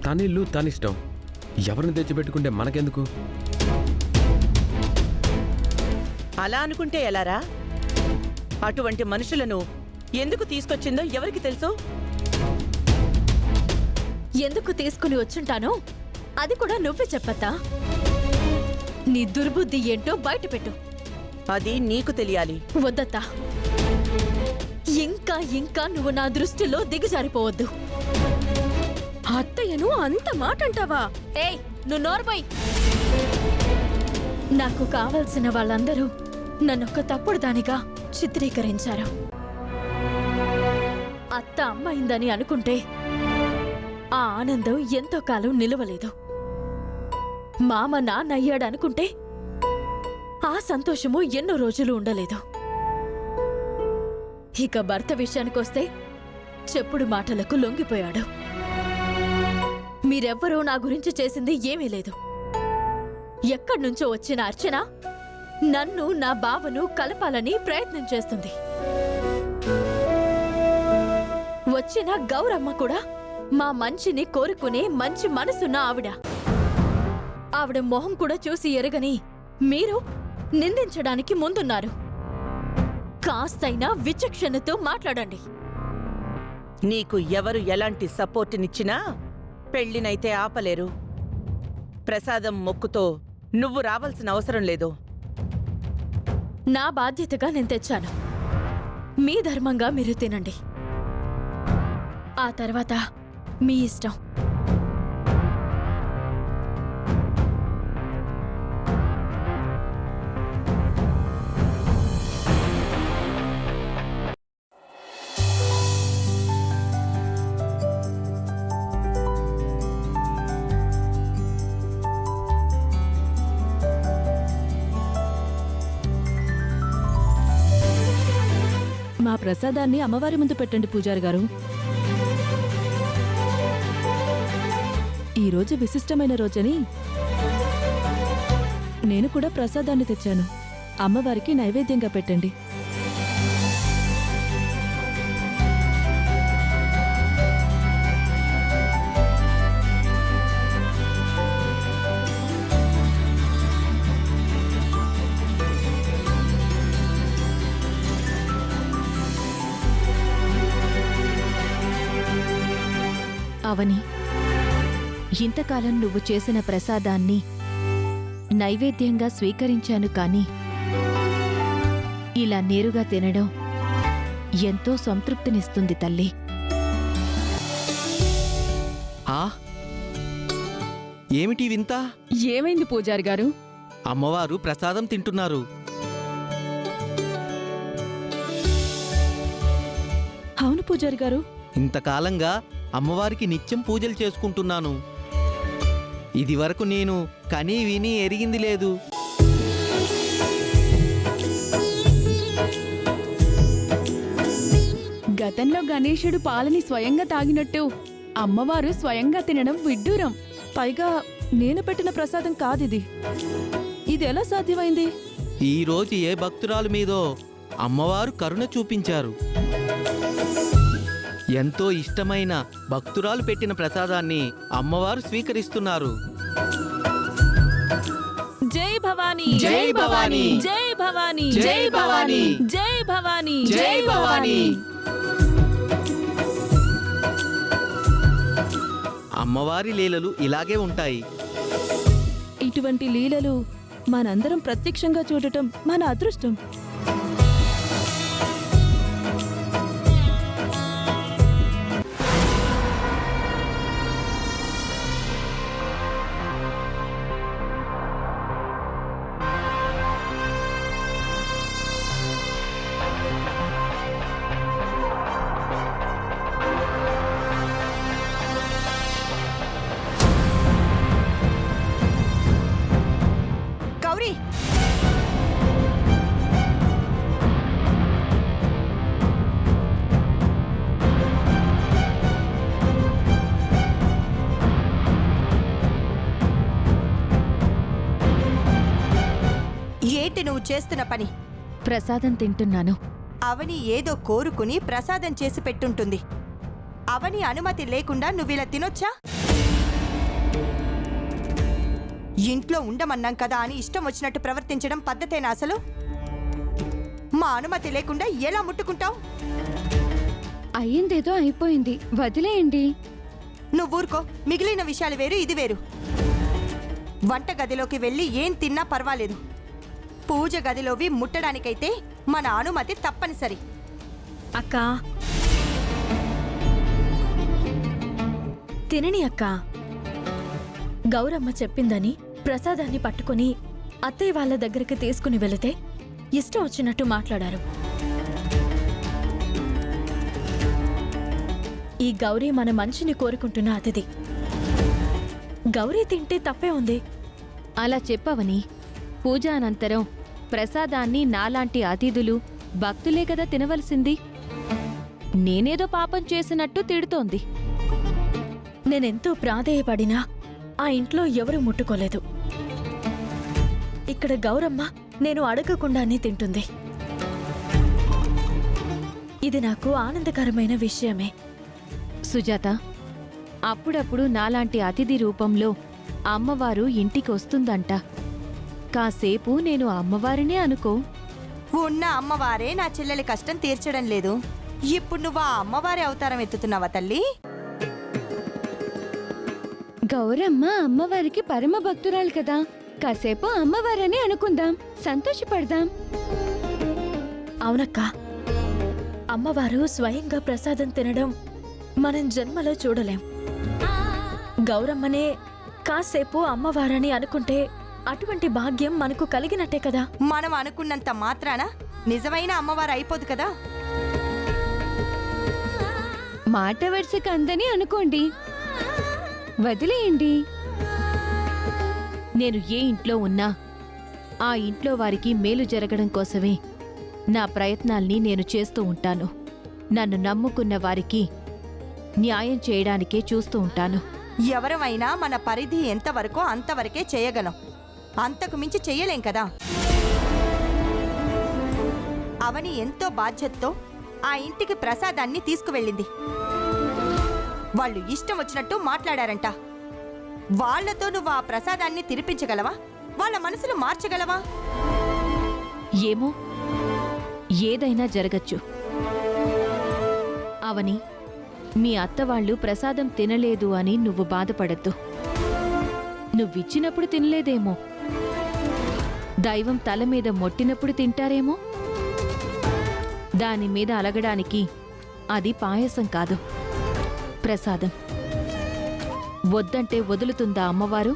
తనిల్లు తనిష్టం. ఎవరిని తెచ్చిపెట్టుకుంటే మనకెందుకు? అలా అనుకుంటే ఎలారా? అటువంటి మనుషులను ఎందుకు తీసుకొచ్చిందో ఎవరికి తెలుసు? ఎందుకు తీసుకుని వచ్చుంటానో అది కూడా నువ్వే చెప్పత్తా. నీ దుర్బుద్ధి ఏంటో బయటపెట్టు. అది నీకు తెలియాలి. వద్దత్తా, ఇంకా ఇంకా నువ్వు నా దృష్టిలో దిగజారిపోవద్దు. అత్తయ్యను అంత మాట అంటావా? ఏయ్, నువ్వు నోర్మై. నాకు కావలసిన వాళ్ళందరూ నన్నొక్క తప్పుడు దానిగా చిత్రీకరించారు. అత్త అమ్మాయిందని అనుకుంటే ఆ ఆనందం ఎంతో కాలం నిలవలేదు. మామ నాన్నయ్యాడనుకుంటే ఆ సంతోషము ఎన్నో రోజులు ఉండలేదు. ఇక భర్త విషయానికొస్తే చెప్పుడు మాటలకు లొంగిపోయాడు. మీరెవ్వరూ నా గురించి చేసింది ఏమీ లేదు. ఎక్కడ్నుంచో వచ్చిన అర్చన నన్ను నా బావను కలపాలని ప్రయత్నం చేస్తుంది. వచ్చిన గౌరమ్మ కూడా మా మంచిని కోరుకునే మంచి మనసున్న ఆవిడ. ఆవిడ మొహం కూడా చూసి ఎరగని మీరు నిందించడానికి ముందున్నారు. కాస్తైనా విచక్షణతో మాట్లాడండి. నీకు ఎవరు ఎలాంటి సపోర్టునిచ్చినా పెళ్లినైతే ఆపలేరు. ప్రసాదం మొక్కుతో నువ్వు రావాల్సిన అవసరం లేదు. నా బాధ్యతగా నేను తెచ్చాను. మీ ధర్మంగా మీరు తినండి. ఆ తర్వాత మీ ఇష్టం. మా ప్రసాదాన్ని అమ్మవారి ముందు పెట్టండి పూజారి గారు. ఈరోజు విశిష్టమైన రోజని నేను కూడా ప్రసాదాన్ని తెచ్చాను. అమ్మవారికి నైవేద్యంగా పెట్టండి. అవని, ఇంతకాలం నువ్వు చేసిన ప్రసాదాన్ని నైవేద్యంగా స్వీకరించాను, కాని ఇలా నేరుగా తినడం ఎంతో సంతృప్తినిస్తుంది తల్లి. ఏమిటి వింత? ఏమైంది పూజారి గారు? అమ్మవారు ప్రసాదం తింటున్నారు. అవును పూజారి గారు. ఇంతకాలంగా అమ్మవారికి నిత్యం పూజలు చేసుకుంటున్నాను. ఇదివరకు నేను కనీ విని ఎరిగింది లేదు. గతంలో గణేశుడు పాలని స్వయంగా తాగినట్టు అమ్మవారు స్వయంగా తినడం విడ్డూరం. పైగా నేను పెట్టిన ప్రసాదం కాదిది. ఇది ఎలా సాధ్యమైంది? ఈరోజు ఏ భక్తురాలు మీదో అమ్మవారు కరుణ చూపించారు. ఎంతో ఇష్టమైన భక్తురాలు పెట్టిన ప్రసాదాన్ని అమ్మవారు స్వీకరిస్తున్నారు. జై భవానీ, జై భవానీ, జై భవానీ, జై భవానీ, జై భవానీ, జై భవానీ. అమ్మవారి లీలలు ఇలాగే ఉంటాయి. ఇటువంటి లీలలు మనందరం ప్రత్యక్షంగా చూడటం మన అదృష్టం. గౌరీ, ఏంటి నువ్వు చేస్తున్న పని? ప్రసాదం తింటున్నాను. అవని ఏదో కోరుకుని ప్రసాదం చేసి పెట్టుంటుంది. అవని అనుమతి లేకుండా నువ్విలా తినొచ్చా? ఇంట్లో ఉండమన్నాం కదా అని ఇష్టం వచ్చినట్టు ప్రవర్తించడం పద్ధతేనా అసలు? మా అనుమతి లేకుండా ఎలా ముట్టుకుంటావు? అయ్యిందేదో అయిపోయింది, వదిలేయండి. నువ్వు ఊరుకో. మిగిలిన విషయాలు వేరు, ఇది వేరు. వంట గదిలోకి వెళ్ళి ఏం తిన్నా పర్వాలేదు. పూజ గదిలోవి ముట్టడానికైతే మన అనుమతి తప్పనిసరి. అక్కా తినని అక్క. గౌరమ్మ చెప్పిందని ప్రసాదాన్ని పట్టుకుని అత్తయ్య వాళ్ళ దగ్గరికి తీసుకుని వెళితే ఇష్టం వచ్చినట్టు మాట్లాడారు. ఈ గౌరీ మన మనిషిని కోరుకుంటున్న అతిథి. గౌరీ తింటే తప్పే ఉంది. అలా చెప్పవని పూజ అనంతరం ప్రసాదాన్ని నాలాంటి అతిథులు భక్తులే కదా తినవలసింది. నేనేదో పాపం చేసినట్టు తిడుతోంది. నేనెంతో ప్రాధేయపడినా ఆ ఇంట్లో ఎవరూ ముట్టుకోలేదు. ఇక్కడ గౌరమ్మ నేను అడగకుండానే తింటుంది. ఇది నాకు ఆనందకరమైన విషయమే. సుజాత, అప్పుడప్పుడు నాలాంటి అతిథి రూపంలో అమ్మవారు ఇంటికి వస్తుందంట. కాసేపు నేను అమ్మవారినే అనుకో. ఉన్న అమ్మవారే నా చెల్లెలి కష్టం తీర్చడం లేదు. ఇప్పుడు నువ్వు ఆ అమ్మవారి అవతారం ఎత్తుతున్నావా తల్లి? గౌరమ్మ అమ్మవారికి పరమ భక్తురాలు కదా, కాసేపు అమ్మవారని అనుకుందాం, సంతోషపడదాం. అవునక్క, అమ్మవారు స్వయంగా ప్రసాదం తినడం మనం జన్మలో చూడలేం. గౌరమ్మనే కాసేపు అమ్మవారని అనుకుంటే అటువంటి భాగ్యం మనకు కలిగినట్టే కదా. మనం అనుకున్నంత మాత్రాన నిజమైన అమ్మవారు అయిపోదు కదా. మాట వరుసకు అందని అనుకోండి, వదిలేయండి. నేను ఏ ఇంట్లో ఉన్నా ఆ ఇంట్లో వారికి మేలు జరగడం కోసమే నా ప్రయత్నాల్ని నేను చేస్తూ ఉంటాను. నన్ను నమ్ముకున్న వారికి న్యాయం చేయడానికే చూస్తూ ఉంటాను. ఎవరమైనా మన పరిధి ఎంతవరకో అంతవరకే చేయగలం, అంతకు మించి చెయ్యలేం కదా. అవని ఎంతో బాధ్యతతో ఆ ఇంటికి ప్రసాదాన్ని తీసుకువెళ్ళింది. వాళ్ళు ఇష్టం వచ్చినట్టు మాట్లాడారంట. వాళ్లతో నువ్వు ఆ ప్రసాదాన్ని తినిపించగలవా? వాళ్ళ మనసులు మార్చగలవా? ఏమో, ఏదైనా జరగచ్చు. అవని, మీ అత్తవాళ్లు ప్రసాదం తినలేదు అని నువ్వు బాధపడద్దు. నువ్విచ్చినప్పుడు తినలేదేమో, దైవం తల మీద మొట్టినప్పుడు తింటారేమో. దాని మీద అలగడానికి అది పాయసం కాదు, ప్రసాదం. వద్దంటే వదులుతుందా అమ్మవారు?